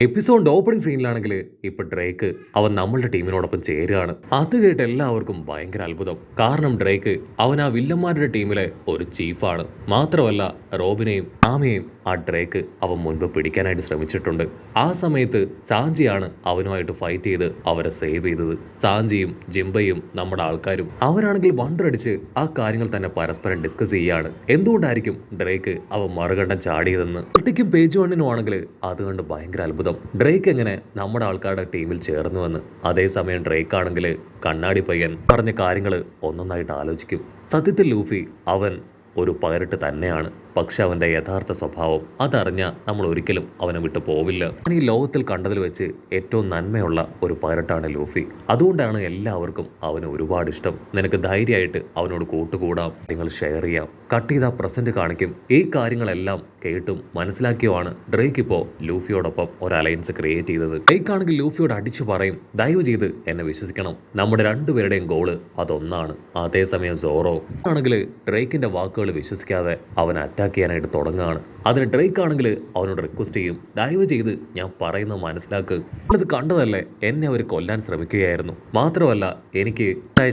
എപ്പിസോഡിന്റെ opening സീനിലാണെങ്കിൽ ഇപ്പൊ Drake അവൻ നമ്മളുടെ ടീമിനോടൊപ്പം ചേരുകയാണ്. അത് കേട്ട് എല്ലാവർക്കും ഭയങ്കര അത്ഭുതം. കാരണം ഡ്രേക്ക് അവൻ ആ വില്ലന്മാരുടെ ടീമിലെ ഒരു ചീഫാണ്. മാത്രമല്ല റോബിനെയും ആമയെയും ആ ഡ്രേക്ക് അവൻ മുൻപ് പിടിക്കാനായിട്ട് ശ്രമിച്ചിട്ടുണ്ട്. ആ സമയത്ത് സാഞ്ചിയാണ് അവനുമായിട്ട് ഫൈറ്റ് ചെയ്ത് അവരെ സേവ് ചെയ്തത്. സാഞ്ചിയും ജിംബയും നമ്മുടെ ആൾക്കാരും അവരാണെങ്കിൽ വണ്ടടിച്ച് ആ കാര്യങ്ങൾ തന്നെ പരസ്പരം ഡിസ്കസ് ചെയ്യാണ്. എന്തുകൊണ്ടായിരിക്കും ഡ്രേക്ക് അവൻ മറുകണ്ഠം ചാടിയതെന്ന്. ഒറ്റയ്ക്കും പേജ് വണ്ണിനും ആണെങ്കിൽ അതുകൊണ്ട് ഭയങ്കര അത്ഭുതം. ഡ്രേക്ക് എങ്ങനെ നമ്മുടെ ആൾക്കാരുടെ ടീമിൽ ചേർന്നുവെന്ന്. അതേസമയം ഡ്രേക്ക് ആണെങ്കിൽ കണ്ണാടി പയ്യൻ പറഞ്ഞ കാര്യങ്ങൾ ഒന്നൊന്നായിട്ട് ആലോചിക്കും. സത്യത്തിൽ ലൂഫി അവൻ ഒരു പൈററ്റ് തന്നെയാണ്. പക്ഷെ അവന്റെ യഥാർത്ഥ സ്വഭാവം അതറിഞ്ഞ നമ്മൾ ഒരിക്കലും അവനെ വിട്ടു പോവില്ല. ഈ ലോകത്തിൽ കണ്ടതിൽ വെച്ച് ഏറ്റവും നന്മയുള്ള ഒരു പൈററ്റാണ് ലൂഫി. അതുകൊണ്ടാണ് എല്ലാവർക്കും അവന് ഒരുപാട് ഇഷ്ടം. നിനക്ക് ധൈര്യമായിട്ട് അവനോട് കൂട്ടുകൂടാം, നിങ്ങൾ ഷെയർ ചെയ്യാം, കട്ട് ചെയ്ത പ്രസന്റ് കാണിക്കും. ഈ കാര്യങ്ങളെല്ലാം കേട്ടും മനസ്സിലാക്കിയുമാണ് ഡ്രേക്ക് ഇപ്പോൾ ലൂഫിയോടൊപ്പം ഒരു അലയൻസ് ക്രിയേറ്റ് ചെയ്തത്. ഡ്രേക്ക് ആണെങ്കിൽ ലൂഫിയോട് അടിച്ചു പറയും, ദയവ് ചെയ്ത് എന്നെ വിശ്വസിക്കണം, നമ്മുടെ രണ്ടുപേരുടെയും ഗോള് അതൊന്നാണ്. അതേസമയം സോറോ ആണെങ്കിൽ ഡ്രേക്കിന്റെ വാക്കുകൾ വിശ്വസിക്കാതെ അവൻ അറ്റാക്ക് ചെയ്യാനായിട്ട് തുടങ്ങുകയാണ്. അതിന് ഡ്രേക്ക് ആണെങ്കിൽ അവനോട് റിക്വസ്റ്റ് ചെയ്യും, ദയവ് ചെയ്ത് ഞാൻ പറയുന്നത് മനസ്സിലാക്ക്, നിങ്ങളിത് കണ്ടതല്ലേ, എന്നെ അവർ കൊല്ലാൻ ശ്രമിക്കുകയായിരുന്നു. മാത്രമല്ല എനിക്ക്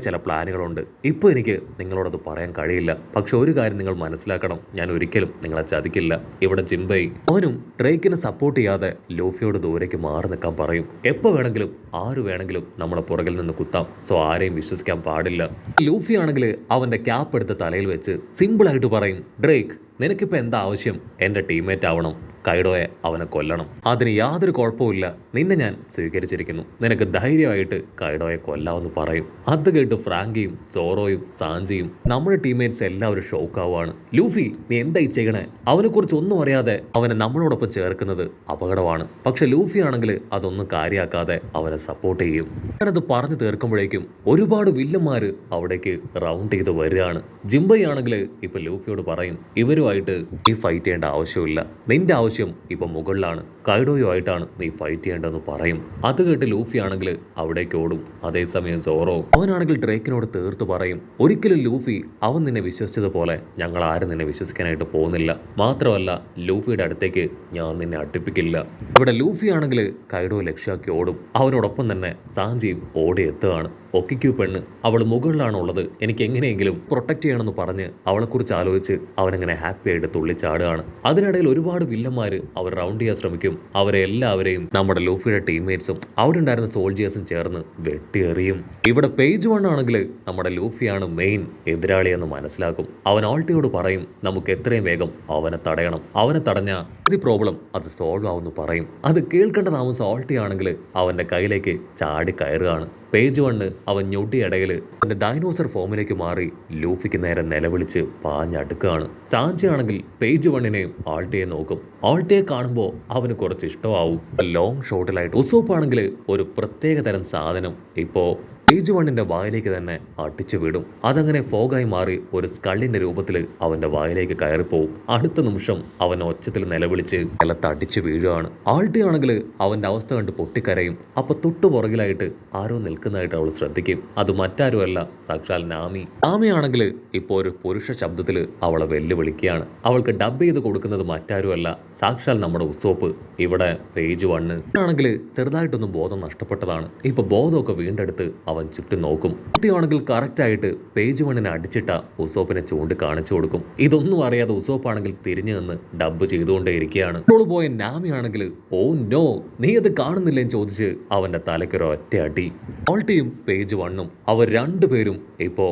ചില പ്ലാനുകളുണ്ട്. ഇപ്പോൾ എനിക്ക് നിങ്ങളോടത് പറയാൻ കഴിയില്ല. പക്ഷെ ഒരു കാര്യം നിങ്ങൾ മനസ്സിലാക്കണം, ഞാൻ ഒരിക്കലും നിങ്ങളെ ചതിക്കില്ല. ഇവിടെ ജിംബൈ അവനും ഡ്രേക്കിനെ സപ്പോർട്ട് ചെയ്യാതെ ലൂഫിയോട് ദൂരേക്ക് മാറി നിൽക്കാൻ പറയും. എപ്പോൾ വേണമെങ്കിലും ആര് വേണമെങ്കിലും നമ്മളെ പുറകിൽ നിന്ന് കുത്താം. സോ ആരെയും വിശ്വസിക്കാൻ പാടില്ല. ലൂഫി ആണെങ്കിൽ അവന്റെ ക്യാപ്പ് എടുത്ത് തലയിൽ വെച്ച് സിമ്പിൾ ആയിട്ട് പറയും, ഡ്രേക്ക് നിനക്കിപ്പോൾ എന്താ ആവശ്യം? എൻ്റെ ടീംമേറ്റ് ആവണം, കൈഡോയെ അവനെ കൊല്ലണം. അതിന് യാതൊരു കുഴപ്പമില്ല, നിന്നെ ഞാൻ സ്വീകരിച്ചിരിക്കുന്നു, നിനക്ക് ധൈര്യമായിട്ട് കൈഡോയെ കൊല്ലാമെന്ന് പറയും. അത് കേട്ട് ഫ്രാങ്കിയും സോറോയും സാഞ്ചിയും നമ്മുടെ ടീംമേറ്റ്സ് എല്ലാവരും ഷോക്കാവുകയാണ്. ലൂഫി നീ എന്തായി ചെയ്യണേ? അവനെക്കുറിച്ച് ഒന്നും അറിയാതെ അവനെ നമ്മളോടൊപ്പം ചേർക്കുന്നത് അപകടമാണ്. പക്ഷെ ലൂഫി ആണെങ്കിൽ അതൊന്നും കാര്യമാക്കാതെ അവനെ സപ്പോർട്ട് ചെയ്യും. ഞാനത് പറഞ്ഞു തീർക്കുമ്പോഴേക്കും ഒരുപാട് വില്ലന്മാര് അവിടേക്ക് റൗണ്ട് ചെയ്ത് വരികയാണ്. ജിംബൈ ആണെങ്കിൽ ഇപ്പൊ ലൂഫിയോട് പറയും, ഇവരുമായിട്ട് നീ ഫൈറ്റ് ചെയ്യേണ്ട ആവശ്യമില്ല, നിന്റെ ആവശ്യം ഇപ്പൊ മുകളിലാണ്, കൈഡോയുമായിട്ടാണ് നീ ഫൈറ്റ് ചെയ്യേണ്ടതെന്ന് പറയും. അത് കേട്ട് ലൂഫി ആണെങ്കിൽ അവിടേക്ക് ഓടും. അതേസമയം സോറോ അവനാണെങ്കിൽ ഡ്രേക്കിനോട് തീർത്തു പറയും, ഒരിക്കലും ലൂഫി അവൻ നിന്നെ വിശ്വസിച്ചതുപോലെ ഞങ്ങൾ ആരും നിന്നെ വിശ്വസിക്കാനായിട്ട് പോകുന്നില്ല. മാത്രമല്ല ലൂഫിയുടെ അടുത്തേക്ക് ഞാൻ നിന്നെ അടുപ്പിക്കില്ല. ഇവിടെ ലൂഫി ആണെങ്കിൽ കൈഡോ ലക്ഷ്യാക്കി ഓടും. അവനോടൊപ്പം തന്നെ സാഞ്ചിയും ഓടി എത്തുകയാണ്. ഒക്കിക്കു പെണ്ണ് അവൾ മുകളിലാണുള്ളത്, എനിക്ക് എങ്ങനെയെങ്കിലും പ്രൊട്ടക്ട് ചെയ്യണമെന്ന് പറഞ്ഞ് അവളെക്കുറിച്ച് ആലോചിച്ച് അവനങ്ങനെ ഹാപ്പി ആയിട്ട് തുള്ളിച്ചാടുകയാണ്. അതിനിടയിൽ ഒരുപാട് വില്ലന്മാര് അവർ റൗണ്ട് ചെയ്യാൻ ശ്രമിക്കും. അവരെ എല്ലാവരെയും നമ്മുടെ ലൂഫിയുടെ ടീംമേറ്റ്സും അവിടെ ഉണ്ടായിരുന്ന സോൾജിയേഴ്സും ചേർന്ന് വെട്ടിയെറിയും. ഇവിടെ പേജ് വൺ ആണെങ്കിൽ നമ്മുടെ ലൂഫിയാണ് മെയിൻ എതിരാളിയെന്ന് മനസ്സിലാക്കും. അവൻ ഓൾട്ടിയോട് പറയും, നമുക്ക് എത്രയും വേഗം അവനെ തടയണം, അവനെ തടഞ്ഞ ഈ പ്രോബ്ലം അത് സോൾവ് ആവുമെന്ന് പറയും. അത് കേൾക്കേണ്ട താമസം ഓൾട്ടി ആണെങ്കിൽ അവന്റെ കയ്യിലേക്ക് ചാടി കയറുകയാണ്. പേജ് വണ്ണ് അവൻ ഞൊട്ടിയിടയിൽ അവന്റെ ഡൈനോസർ ഫോമിലേക്ക് മാറി ലൂഫിക്ക് നേരെ നിലവിളിച്ച് പാഞ്ഞടുക്കുകയാണ്. സാഞ്ചിയാണെങ്കിൽ പേജ് വണ്ണിനെയും ആൾട്ടിയെ നോക്കും. ആൾട്ടിയെ കാണുമ്പോൾ അവന് കുറച്ച് ഇഷ്ടമാവും. ലോങ് ഷോട്ടിലായിട്ട് ഉസോപ്പാണെങ്കിൽ ഒരു പ്രത്യേക തരം സാധനം ഇപ്പോ പേജ് വണ്ണിന്റെ വായിലേക്ക് തന്നെ അടിച്ചു വിടും. അതങ്ങനെ ഫോഗായി മാറി ഒരു സ്കള്ളിന്റെ രൂപത്തിൽ അവന്റെ വായിലേക്ക് കയറിപ്പോവും. അടുത്ത നിമിഷം അവൻ ഒച്ചത്തിൽ നിലവിളിച്ച് നിലത്ത് അടിച്ചു വീഴുകയാണ്. ആൾട്ടി ആണെങ്കിൽ അവന്റെ അവസ്ഥ കണ്ട് പൊട്ടിക്കരയും. അപ്പൊ തൊട്ടു പുറകിലായിട്ട് ആരോ നിൽക്കുന്നതായിട്ട് അവൾ ശ്രദ്ധിക്കും. അത് മറ്റാരുമല്ല, സാക്ഷാൽ നാമി. നാമിയാണെങ്കിൽ ഇപ്പോൾ ഒരു പുരുഷ ശബ്ദത്തിൽ അവളെ വെല്ലുവിളിക്കുകയാണ്. അവൾക്ക് ഡബ് ചെയ്ത് കൊടുക്കുന്നത് മറ്റാരുമല്ല, സാക്ഷാൽ നമ്മുടെ ഉസോപ്പ്. ഇവിടെ പേജ് വണ്ണ് ആണെങ്കിൽ ചെറുതായിട്ടൊന്നും ബോധം നഷ്ടപ്പെട്ടതാണ്. ഇപ്പൊ ബോധമൊക്കെ വീണ്ടെടുത്ത് അവൻ ചുറ്റും നോക്കും. കുട്ടിയാണെങ്കിൽ കറക്റ്റ് ആയിട്ട് പേജ് വണ്ണിനെ അടിച്ചിട്ട ഉസോപ്പിനെ ചൂണ്ടി കാണിച്ചു കൊടുക്കും. ഇതൊന്നും അറിയാതെ ഉസോപ്പാണെങ്കിൽ തിരിഞ്ഞു നിന്ന് ഡബ് ചെയ്തുകൊണ്ടേ ഇരിക്കുകയാണ്. ഇപ്പോൾ പോയ നാമി ആണെങ്കിൽ ഓ നോ നീ അത് കാണുന്നില്ലെന്ന് ചോദിച്ച് അവന്റെ തലയ്ക്കൊരു ഒറ്റ അടി. ഓൾട്ടിയും പേജ് വണ്ണും അവർ രണ്ടുപേരും ഇപ്പോ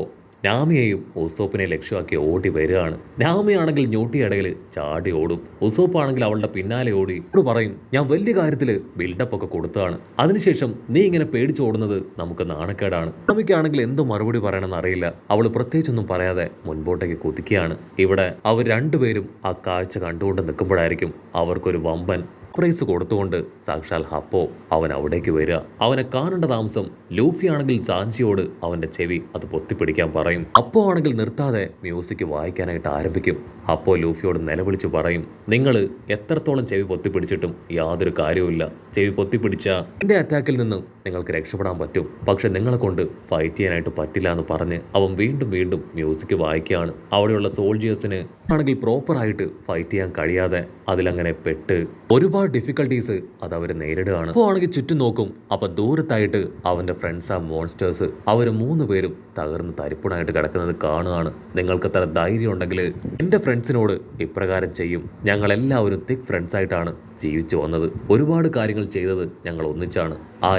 നാമിയെയും ഉസോപ്പിനെ ലക്ഷ്യമാക്കി ഓടി വരികയാണ്. നാമിയാണെങ്കിൽ ഞൊട്ടിയിടയിൽ ചാടി ഓടും. ഉസോപ്പാണെങ്കിൽ അവളുടെ പിന്നാലെ ഓടി പറയും, ഞാൻ വലിയ കാര്യത്തിൽ ബിൽഡപ്പ് ഒക്കെ കൊടുത്തതാണ്, അതിനുശേഷം നീ ഇങ്ങനെ പേടിച്ചോടുന്നത് നമുക്ക് നാണക്കേടാണ്. നാമിക്കാണെങ്കിൽ എന്ത് മറുപടി പറയണമെന്ന് അറിയില്ല. അവൾ പ്രത്യേകിച്ചൊന്നും പറയാതെ മുൻപോട്ടേക്ക് കുതിക്കുകയാണ്. ഇവിടെ അവർ രണ്ടുപേരും ആ കാഴ്ച കണ്ടുകൊണ്ട് നിൽക്കുമ്പോഴായിരിക്കും അവർക്കൊരു വമ്പൻ പ്രൈസ് കൊടുത്തുകൊണ്ട് സാക്ഷാൽ ഹപ്പോ അവൻ അവിടേക്ക് വരിക. അവനെ കാണേണ്ട താമസം ലൂഫി ആണെങ്കിൽ സാഞ്ചിയോട് അവന്റെ ചെവി അത് പൊത്തിപ്പിടിക്കാൻ പറയും. അപ്പോ ആണെങ്കിൽ നിർത്താതെ മ്യൂസിക് വായിക്കാനായിട്ട് ആരംഭിക്കും. അപ്പോൾ ലൂഫിയോട് നിലവിളിച്ചു പറയും, നിങ്ങൾ എത്രത്തോളം ചെവി പൊത്തിപ്പിടിച്ചിട്ടും യാതൊരു കാര്യവുമില്ല. ചെവി പൊത്തിപ്പിടിച്ച എന്റെ അറ്റാക്കിൽ നിന്നും നിങ്ങൾക്ക് രക്ഷപ്പെടാൻ പറ്റും, പക്ഷെ നിങ്ങളെ കൊണ്ട് ഫൈറ്റ് ചെയ്യാനായിട്ട് പറ്റില്ല എന്ന് പറഞ്ഞ് അവൻ വീണ്ടും വീണ്ടും മ്യൂസിക് വായിക്കുകയാണ്. അവിടെയുള്ള സോൾജിയേഴ്സിന് ആണെങ്കിൽ പ്രോപ്പറായിട്ട് ഫൈറ്റ് ചെയ്യാൻ കഴിയാതെ അതിലങ്ങനെ പെട്ട് ഒരുപാട് ഡിഫിക്കൽട്ടീസ് അത് അവർ നേരിടുകയാണ്. അപ്പോൾ ആണെങ്കിൽ ചുറ്റും നോക്കും. അപ്പൊ ദൂരത്തായിട്ട് അവന്റെ ഫ്രണ്ട്സ് ആ മോൺസ്റ്റേഴ്സ് അവർ 3 പേരും തകർന്ന് തരിപ്പണായിട്ട് കിടക്കുന്നത് കാണുകയാണ്. നിങ്ങൾക്ക് അത്ര ധൈര്യം ഉണ്ടെങ്കിൽ എന്റെ ഫ്രണ്ട്സിനോട് ഇപ്രകാരം ചെയ്യും. ഞങ്ങൾ എല്ലാവരും തിക് ഫ്രണ്ട്സ് ആയിട്ടാണ് ജീവിച്ചു വന്നത്. ഒരുപാട് കാര്യങ്ങൾ ചെയ്തത് ഞങ്ങൾ ഒന്നിച്ചാണ്.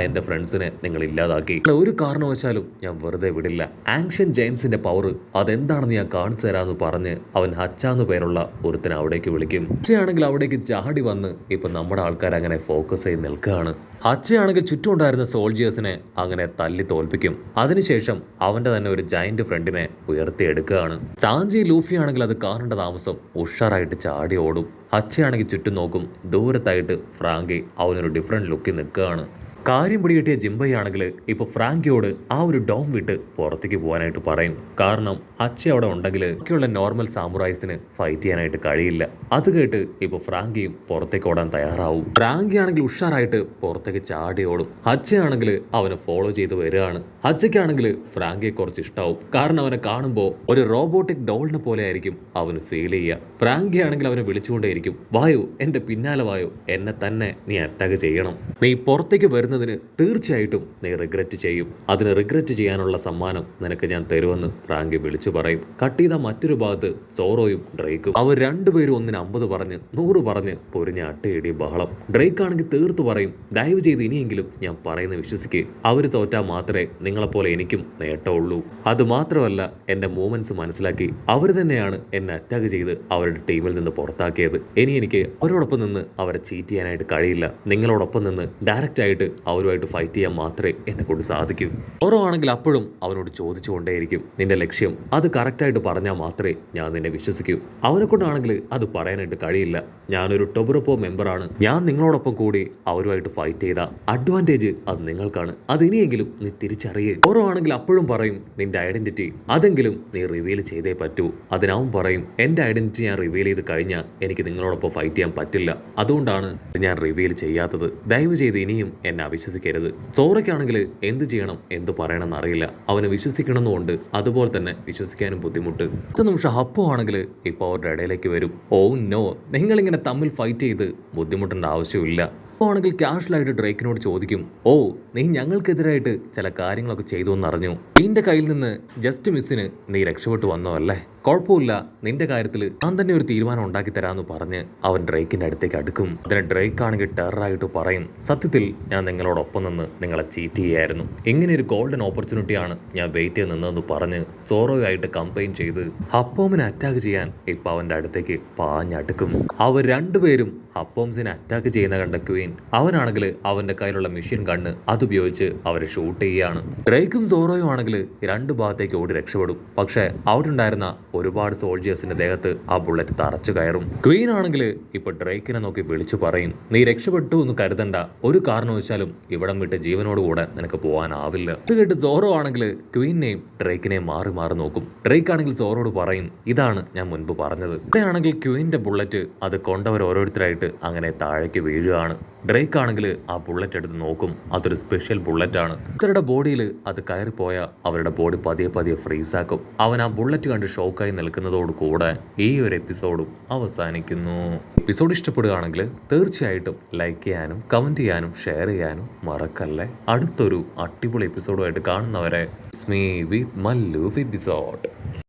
എന്റെ ഫ്രണ്ട്സിനെ നിങ്ങൾ ഇല്ലാതാക്കി. ഒരു കാരണവശാലും ഞാൻ വെറുതെ വിടില്ല. ആൻഷ്യൻ ജെയിൻസിന്റെ പവർ അതെന്താണെന്ന് ഞാൻ കാണിച്ചു തരാമെന്ന് പറഞ്ഞ് അവൻ ഹച്ചാന്ന് പേരുള്ള ഒരുത്തനെ അവിടേക്ക് വിളിക്കും. ഹച്ചയാണെങ്കിൽ അവിടേക്ക് ചാടി വന്ന് ഇപ്പൊ നമ്മുടെ ആൾക്കാർ അങ്ങനെ ഫോക്കസ് ചെയ്ത് നിൽക്കുകയാണ്. ഹച്ചയാണെങ്കിൽ ചുറ്റും ഉണ്ടായിരുന്ന സോൾജിയേഴ്സിനെ അങ്ങനെ തല്ലി തോൽപ്പിക്കും. അതിനുശേഷം അവന്റെ തന്നെ ഒരു ജയന്റ് ഫ്രണ്ടിനെ ഉയർത്തിയെടുക്കുകയാണ്. ചാഞ്ചി ലൂഫി ആണെങ്കിൽ അത് കാണേണ്ട താമസം ഉഷാറായിട്ട് ചാടി ഓടും. ഹച്ചയാണെങ്കിൽ ചുറ്റും നോക്കും. ദൂരത്തായിട്ട് ഫ്രാങ്കി അവനൊരു ഡിഫറെന്റ് ലുക്കിൽ നിൽക്കുകയാണ്. കാര്യം പിടികിട്ടിയ ജിംബയാണെങ്കിൽ ഇപ്പോൾ ഫ്രാങ്കിയോട് ആ ഒരു ഡോം വിട്ട് പുറത്തേക്ക് പോകാനായിട്ട് പറയും. കാരണം ഹച്ച അവിടെ ഉണ്ടെങ്കിൽ ഒക്കെയുള്ള നോർമൽ സാമുറായിസിന് ഫൈറ്റ് ചെയ്യാനായിട്ട് കഴിയില്ല. അത് കേട്ട് ഇപ്പോൾ ഫ്രാങ്കിയും പുറത്തേക്ക് ഓടാൻ തയ്യാറാവും. ഫ്രാങ്കി ആണെങ്കിൽ ഉഷാറായിട്ട് പുറത്തേക്ക് ചാടി ഓടും. ഹച്ചയാണെങ്കിൽ അവനെ ഫോളോ ചെയ്ത് വരികയാണ്. ഹച്ചയ്ക്കാണെങ്കിൽ ഫ്രാങ്കിയെ കുറച്ച് ഇഷ്ടാവും. കാരണം അവനെ കാണുമ്പോൾ ഒരു റോബോട്ടിക് ഡോളിനെ പോലെ ആയിരിക്കും അവന് ഫീൽ ചെയ്യുക. ഫ്രാങ്കി ആണെങ്കിൽ അവനെ വിളിച്ചുകൊണ്ടേയിരിക്കും. വായു, എന്റെ പിന്നാലെ വായു, എന്നെ തന്നെ നീ അറ്റാക്ക് ചെയ്യണം. നീ പുറത്തേക്ക് വരുന്നതിന് തീർച്ചയായിട്ടും നീ റിഗ്രറ്റ് ചെയ്യും. അതിന് റിഗ്രറ്റ് ചെയ്യാനുള്ള സമ്മാനം നിനക്ക് ഞാൻ തരുമെന്ന് ഫ്രാങ്കി വിളിച്ചു പറയും. കട്ട് ചെയ്ത മറ്റൊരു ഭാഗത്ത് സോറോയും ഡ്രേക്കും അവർ രണ്ടുപേരും ഒന്നിന് 50 പറഞ്ഞ് 100 പറഞ്ഞ് പൊരിഞ്ഞ അട്ടയിടി ബഹളം. ഡ്രേക്ക് ആണെങ്കിൽ തീർത്തു പറയും, ദയവ് ചെയ്ത് ഇനിയെങ്കിലും ഞാൻ പറയുന്നത് വിശ്വസിക്കുക. അവർ തോറ്റാൽ മാത്രമേ നിങ്ങളെപ്പോലെ എനിക്കും നേട്ടമുള്ളൂ. അത് മാത്രമല്ല, എന്റെ മൂവ്മെന്റ്സ് മനസ്സിലാക്കി അവർ തന്നെയാണ് എന്നെ അറ്റാക്ക് ചെയ്ത് അവരുടെ ടീമിൽ നിന്ന് പുറത്താക്കിയത്. ഇനി എനിക്ക് അവരോടൊപ്പം നിന്ന് അവരെ ചീറ്റ് ചെയ്യാനായിട്ട് കഴിയില്ല. നിങ്ങളോടൊപ്പം നിന്ന് ഡയറക്റ്റ് ആയിട്ട് അവരുമായിട്ട് ഫൈറ്റ് ചെയ്യാൻ മാത്രമേ എന്നെ കൊണ്ട് സാധിക്കൂ. ഓരോ ആണെങ്കിൽ അപ്പോഴും അവനോട് ചോദിച്ചുകൊണ്ടേയിരിക്കും, നിന്റെ ലക്ഷ്യം അത് കറക്റ്റായിട്ട് പറഞ്ഞാൽ മാത്രമേ ഞാൻ നിന്നെ വിശ്വസിക്കൂ. അവനെ കൊണ്ടാണെങ്കിൽ അത് പറയാനായിട്ട് കഴിയില്ല. ഞാനൊരു ടൊബറോപ്പോ മെമ്പറാണ്. ഞാൻ നിങ്ങളോടൊപ്പം കൂടി അവരുമായിട്ട് ഫൈറ്റ് ചെയ്ത അഡ്വാൻറ്റേജ് അത് നിങ്ങൾക്കാണ്. അത് ഇനിയെങ്കിലും നീ തിരിച്ചറിയേ. ഓരോ ആണെങ്കിൽ അപ്പോഴും പറയും, നിന്റെ ഐഡന്റിറ്റി അതെങ്കിലും നീ റിവീൽ ചെയ്തേ പറ്റൂ. അതിനാവും പറയും, എന്റെ ഐഡന്റിറ്റി ഞാൻ റിവീൽ ചെയ്ത് കഴിഞ്ഞാൽ എനിക്ക് നിങ്ങളോടൊപ്പം ഫൈറ്റ് ചെയ്യാൻ പറ്റില്ല. അതുകൊണ്ടാണ് ഞാൻ റിവീൽ ചെയ്യാത്തത്. ദയവ് ചെയ്ത് ഇനിയും എന്നെ അവിശ്വസിക്കരുത്. സോറയ്ക്കാണെങ്കിൽ എന്ത് ചെയ്യണം എന്ത് പറയണമെന്ന് അറിയില്ല. അവനെ വിശ്വസിക്കണമെന്നുണ്ട്, അതുപോലെ തന്നെ വിശ്വസിക്കാനും ബുദ്ധിമുട്ട്. അടുത്ത നിമിഷം ഹപ്പോ ആണെങ്കിൽ ഇപ്പോൾ അവരുടെ ഇടയിലേക്ക് വരും. ഓ നോ, നിങ്ങളിങ്ങനെ തമ്മിൽ ഫൈറ്റ് ചെയ്ത് ബുദ്ധിമുട്ടേണ്ട ആവശ്യമില്ല. അപ്പോൾ ആണെങ്കിൽ കാഷ്വലായിട്ട് ഡ്രേക്കിനോട് ചോദിക്കും, ഓ നീ ഞങ്ങൾക്കെതിരായിട്ട് ചില കാര്യങ്ങളൊക്കെ ചെയ്തു എന്നറിഞ്ഞു. നിന്റെ കയ്യിൽ നിന്ന് ജസ്റ്റ് മിസ്സിന് നീ രക്ഷപ്പെട്ടു വന്നോ അല്ലേ? കുഴപ്പമില്ല, നിന്റെ കാര്യത്തിൽ ഞാൻ തന്നെ ഒരു തീരുമാനം ഉണ്ടാക്കി തരാമെന്ന് പറഞ്ഞ് അവൻ ഡ്രേക്കിന്റെ അടുത്തേക്ക് അടുക്കും. അതിന് ഡ്രേക്ക് ആണെങ്കിൽ ടെററായിട്ട് പറയും, സത്യത്തിൽ ഞാൻ നിങ്ങളോടൊപ്പം നിന്ന് നിങ്ങളെ ചീറ്റ് ചെയ്യായിരുന്നു. ഇങ്ങനെ ഒരു ഗോൾഡൻ ഓപ്പർച്യൂണിറ്റിയാണ് ഞാൻ വെയിറ്റ് ചെയ്ത് നിന്നതെന്ന് പറഞ്ഞ് സോറോയായിട്ട് കമ്പയിൻ ചെയ്ത് ഹപ്പോമിനെ അറ്റാക്ക് ചെയ്യാൻ ഇപ്പൊ അവന്റെ അടുത്തേക്ക് പാഞ്ഞടുക്കും. അവർ രണ്ടുപേരും ഹപ്പോംസിനെ അറ്റാക്ക് ചെയ്യുന്ന കണ്ട ക്വീൻ അവനാണെങ്കിൽ അവന്റെ കയ്യിലുള്ള മെഷീൻ ഗണ്ണ് അതുപയോഗിച്ച് അവരെ ഷൂട്ട് ചെയ്യാണ്. ഡ്രേക്കും സോറോയും ആണെങ്കിൽ 2 ഭാഗത്തേക്ക് ഓടി രക്ഷപ്പെടും. പക്ഷെ അവിടെ ഉണ്ടായിരുന്ന ഒരുപാട് സോൾജിയേഴ്സിന്റെ ദേഹത്ത് ആ ബുള്ളറ്റ് തറച്ചു കയറും. ക്വീൻ ആണെങ്കിൽ ഇപ്പൊ ഡ്രേക്കിനെ നോക്കി വിളിച്ചു പറയും, നീ രക്ഷപ്പെട്ടു എന്ന് കരുതണ്ട. ഒരു കാരണവശാലും ഇവിടം വിട്ട് ജീവനോടുകൂടെ നിനക്ക് പോകാനാവില്ല. ഇത് കേട്ട് സോറോ ആണെങ്കിൽ ക്വീനെയും ഡ്രേക്കിനെയും മാറി മാറി നോക്കും. ഡ്രേക്ക് ആണെങ്കിൽ സോറോട് പറയും, ഇതാണ് ഞാൻ മുൻപ് പറഞ്ഞത്. ഇവിടെയാണെങ്കിൽ ക്വീന്റെ ബുള്ളറ്റ് അത് കൊണ്ടവർ ഓരോരുത്തരായിട്ട് അങ്ങനെ താഴേക്ക് വീഴുകയാണ്. ഡ്രേക്ക് ആണെങ്കിൽ ആ ബുള്ളറ്റ് എടുത്ത് നോക്കും. അതൊരു സ്പെഷ്യൽ ബുള്ളറ്റ് ആണ്. ഇവരുടെ ബോഡിയിൽ അത് കയറിപ്പോയ അവരുടെ ബോഡി പതിയെ പതിയെ ഫ്രീസ് ആക്കും. അവൻ ആ ബുള്ളറ്റ് കണ്ട് ഷോക്കായി നിൽക്കുന്നതോട് കൂടെ ഈ ഒരു എപ്പിസോഡും അവസാനിക്കുന്നു. എപ്പിസോഡ് ഇഷ്ടപ്പെടുകയാണെങ്കിൽ തീർച്ചയായിട്ടും ലൈക്ക് ചെയ്യാനും കമന്റ് ചെയ്യാനും ഷെയർ ചെയ്യാനും മറക്കല്ലേ. അടുത്തൊരു അടിപൊളി എപ്പിസോഡുമായിട്ട് കാണുന്നവരെ സ്മീ വിത്ത് മല്ലു എപ്പിസോഡ്.